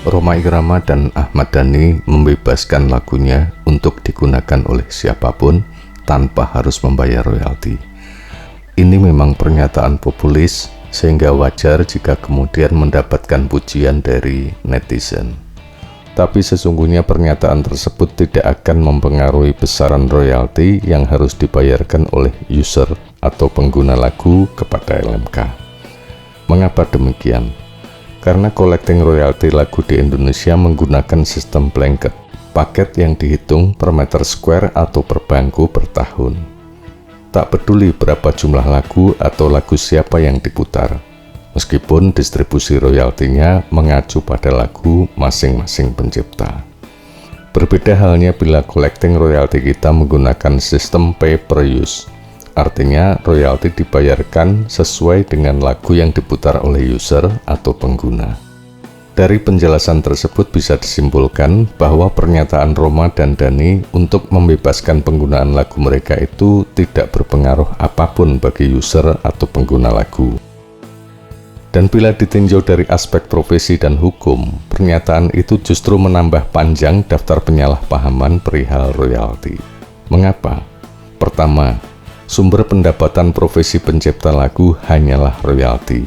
Rhoma Irama dan Ahmad Dhani membebaskan lagunya untuk digunakan oleh siapapun tanpa harus membayar royalti. Ini memang pernyataan populis, sehingga wajar jika kemudian mendapatkan pujian dari netizen. Tapi sesungguhnya pernyataan tersebut tidak akan mempengaruhi besaran royalti yang harus dibayarkan oleh user atau pengguna lagu kepada LMK. Mengapa demikian? Karena collecting royalti lagu di Indonesia menggunakan sistem blanket, paket yang dihitung per meter square atau per bangku per tahun. Tak peduli berapa jumlah lagu atau lagu siapa yang diputar, meskipun distribusi royaltinya mengacu pada lagu masing-masing pencipta. Berbeda halnya bila collecting royalti kita menggunakan sistem pay per use. Artinya, royalti dibayarkan sesuai dengan lagu yang diputar oleh user atau pengguna. Dari penjelasan tersebut bisa disimpulkan bahwa pernyataan Rhoma dan Dhani untuk membebaskan penggunaan lagu mereka itu tidak berpengaruh apapun bagi user atau pengguna lagu. Dan bila ditinjau dari aspek profesi dan hukum, pernyataan itu justru menambah panjang daftar penyalahpahaman perihal royalti. Mengapa? Pertama, sumber pendapatan profesi pencipta lagu hanyalah royalti.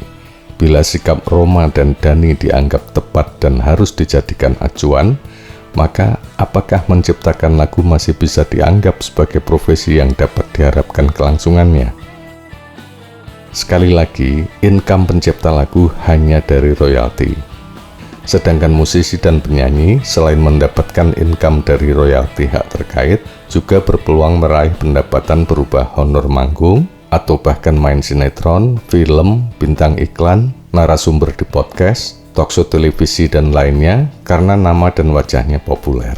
Bila sikap Rhoma dan Dhani dianggap tepat dan harus dijadikan acuan, maka apakah menciptakan lagu masih bisa dianggap sebagai profesi yang dapat diharapkan kelangsungannya? Sekali lagi, income pencipta lagu hanya dari royalti. Sedangkan musisi dan penyanyi selain mendapatkan income dari royalti hak terkait, juga berpeluang meraih pendapatan berupa honor manggung, atau bahkan main sinetron, film, bintang iklan, narasumber di podcast, talkshow televisi dan lainnya karena nama dan wajahnya populer.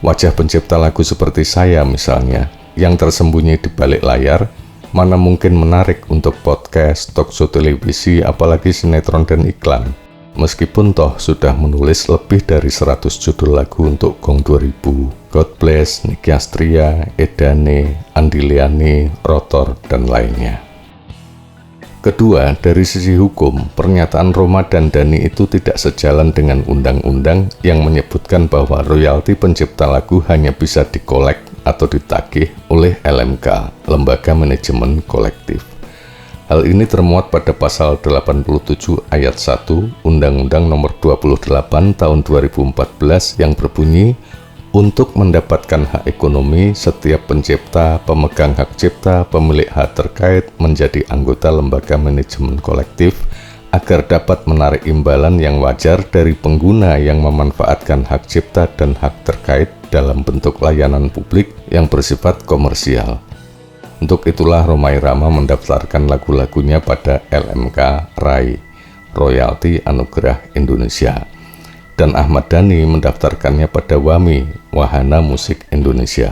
Wajah pencipta lagu seperti saya misalnya, yang tersembunyi di balik layar, mana mungkin menarik untuk podcast, talkshow televisi, apalagi sinetron dan iklan. Meskipun toh sudah menulis lebih dari 100 judul lagu untuk Gong 2000, God Bless, Nicky Astria, Edane, Andi Liani, Rotor, dan lainnya. Kedua, dari sisi hukum, pernyataan Rhoma dan Dhani itu tidak sejalan dengan undang-undang yang menyebutkan bahwa royalti pencipta lagu hanya bisa dikolek atau ditagih oleh LMK, Lembaga Manajemen Kolektif. Hal ini termuat pada pasal 87 ayat 1 Undang-Undang Nomor 28 Tahun 2014 yang berbunyi, untuk mendapatkan hak ekonomi, setiap pencipta, pemegang hak cipta, pemilik hak terkait menjadi anggota lembaga manajemen kolektif agar dapat menarik imbalan yang wajar dari pengguna yang memanfaatkan hak cipta dan hak terkait dalam bentuk layanan publik yang bersifat komersial. Untuk itulah Rhoma Irama mendaftarkan lagu-lagunya pada LMK RAI, Royalti Anugerah Indonesia, dan Ahmad Dhani mendaftarkannya pada WAMI, Wahana Musik Indonesia.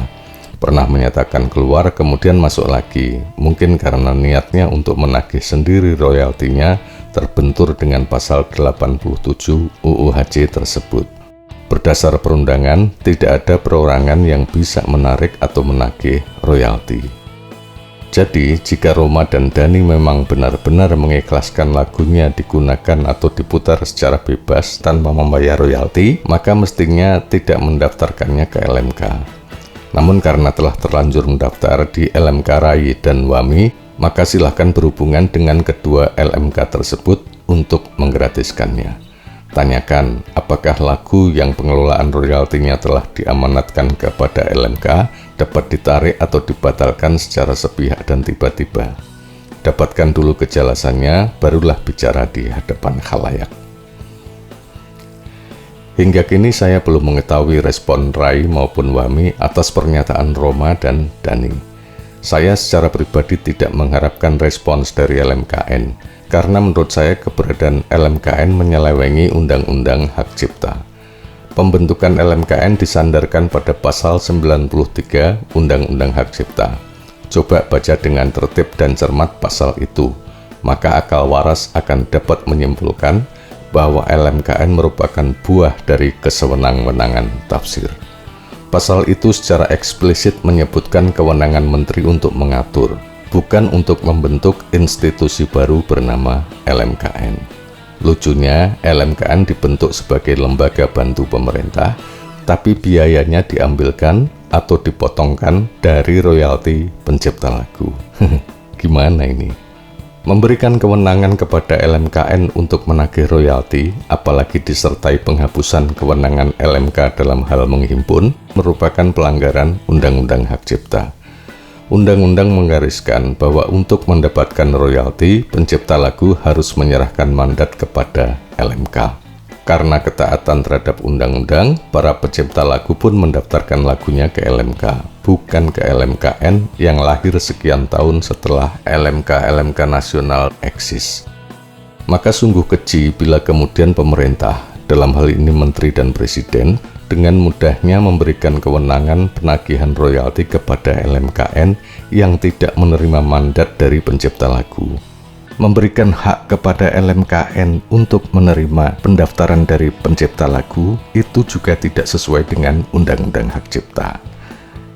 Pernah menyatakan keluar kemudian masuk lagi, mungkin karena niatnya untuk menagih sendiri royaltinya terbentur dengan pasal 87 UU HJ tersebut. Berdasar perundangan, tidak ada perorangan yang bisa menarik atau menagih royalti. Jadi, jika Rhoma dan Dhani memang benar-benar mengikhlaskan lagunya digunakan atau diputar secara bebas tanpa membayar royalti, maka mestinya tidak mendaftarkannya ke LMK. Namun karena telah terlanjur mendaftar di LMK RAI dan WAMI, maka silahkan berhubungan dengan kedua LMK tersebut untuk menggratiskannya. Tanyakan apakah lagu yang pengelolaan royaltinya telah diamanatkan kepada LMK dapat ditarik atau dibatalkan secara sepihak dan tiba-tiba. Dapatkan dulu kejelasannya, barulah bicara di hadapan khalayak. Hingga kini saya belum mengetahui respon RAI maupun WAMI atas pernyataan Rhoma dan Dhani. Saya secara pribadi tidak mengharapkan respons dari LMKN, karena menurut saya keberadaan LMKN menyelewengi Undang-Undang Hak Cipta. Pembentukan LMKN disandarkan pada pasal 93 Undang-Undang Hak Cipta. Coba baca dengan tertib dan cermat pasal itu, maka akal waras akan dapat menyimpulkan bahwa LMKN merupakan buah dari kesewenang-wenangan tafsir. Pasal itu secara eksplisit menyebutkan kewenangan menteri untuk mengatur, bukan untuk membentuk institusi baru bernama LMKN. Lucunya, LMKN dibentuk sebagai lembaga bantu pemerintah, tapi biayanya diambilkan atau dipotongkan dari royalti pencipta lagu. Gimana ini? Memberikan kewenangan kepada LMKN untuk menagih royalti, apalagi disertai penghapusan kewenangan LMK dalam hal menghimpun, merupakan pelanggaran Undang-Undang Hak Cipta. Undang-undang menggariskan bahwa untuk mendapatkan royalti, pencipta lagu harus menyerahkan mandat kepada LMK. Karena ketaatan terhadap undang-undang, para pencipta lagu pun mendaftarkan lagunya ke LMK, bukan ke LMKN yang lahir sekian tahun setelah LMK nasional eksis. Maka sungguh keji bila kemudian pemerintah, dalam hal ini Menteri dan Presiden, dengan mudahnya memberikan kewenangan penagihan royalti kepada LMKN yang tidak menerima mandat dari pencipta lagu. Memberikan hak kepada LMKN untuk menerima pendaftaran dari pencipta lagu itu juga tidak sesuai dengan Undang-Undang Hak Cipta.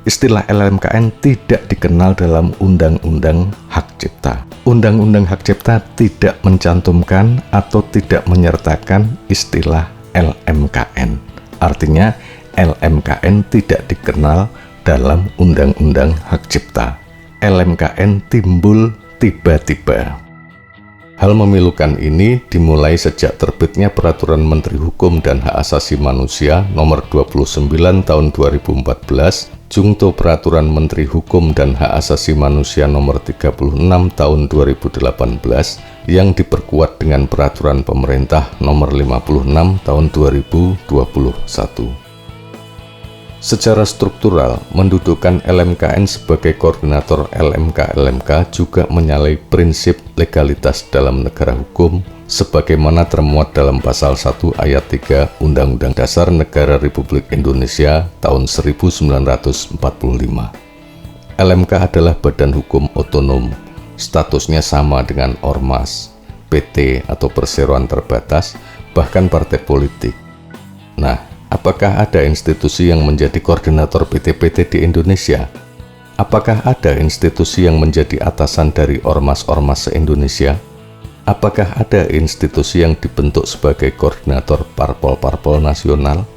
Istilah LMKN tidak dikenal dalam Undang-Undang Hak Cipta. Undang-Undang Hak Cipta tidak mencantumkan atau tidak menyertakan istilah LMKN. Artinya, LMKN tidak dikenal dalam Undang-Undang Hak Cipta. LMKN timbul tiba-tiba. Hal memilukan ini dimulai sejak terbitnya Peraturan Menteri Hukum dan Hak Asasi Manusia Nomor 29 Tahun 2014, Jungto Peraturan Menteri Hukum dan Hak Asasi Manusia Nomor 36 Tahun 2018 yang diperkuat dengan Peraturan Pemerintah Nomor 56 Tahun 2021. Secara struktural, mendudukan LMKN sebagai koordinator LMK juga menyalahi prinsip legalitas dalam negara hukum sebagaimana termuat dalam Pasal 1 Ayat 3 Undang-Undang Dasar Negara Republik Indonesia tahun 1945. LMK adalah badan hukum otonom, statusnya sama dengan Ormas, PT atau perseroan terbatas, bahkan partai politik. Nah, apakah ada institusi yang menjadi koordinator PT-PT di Indonesia? Apakah ada institusi yang menjadi atasan dari ormas-ormas se-Indonesia? Apakah ada institusi yang dibentuk sebagai koordinator parpol-parpol nasional?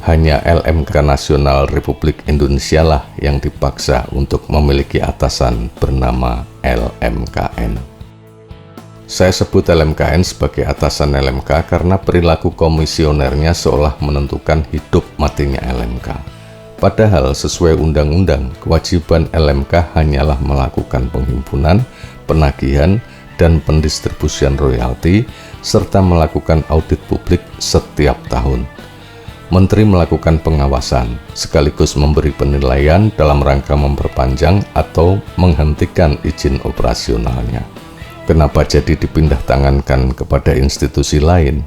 Hanya LMK Nasional Republik Indonesia lah yang dipaksa untuk memiliki atasan bernama LMKN. Saya sebut LMKN sebagai atasan LMK karena perilaku komisionernya seolah menentukan hidup matinya LMK. Padahal sesuai undang-undang, kewajiban LMK hanyalah melakukan penghimpunan, penagihan, dan pendistribusian royalti, serta melakukan audit publik setiap tahun. Menteri melakukan pengawasan, sekaligus memberi penilaian dalam rangka memperpanjang atau menghentikan izin operasionalnya. Kenapa jadi dipindah tangankan kepada institusi lain?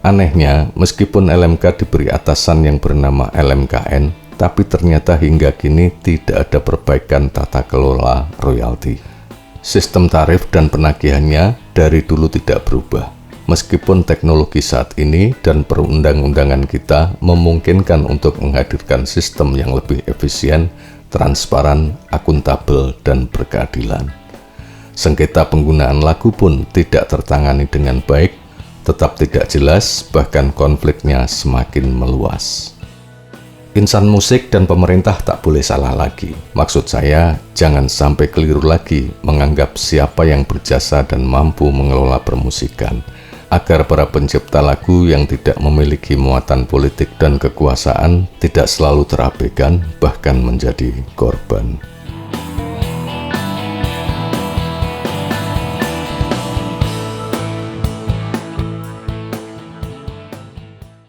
Anehnya, meskipun LMK diberi atasan yang bernama LMKN, tapi ternyata hingga kini tidak ada perbaikan tata kelola royalti. Sistem tarif dan penagihannya dari dulu tidak berubah. Meskipun teknologi saat ini dan perundang-undangan kita memungkinkan untuk menghadirkan sistem yang lebih efisien, transparan, akuntabel, dan berkeadilan. Sengketa penggunaan lagu pun tidak tertangani dengan baik, tetap tidak jelas, bahkan konfliknya semakin meluas. Insan musik dan pemerintah tak boleh salah lagi. Maksud saya, jangan sampai keliru lagi menganggap siapa yang berjasa dan mampu mengelola permusikan, agar para pencipta lagu yang tidak memiliki muatan politik dan kekuasaan tidak selalu terabaikan, bahkan menjadi korban.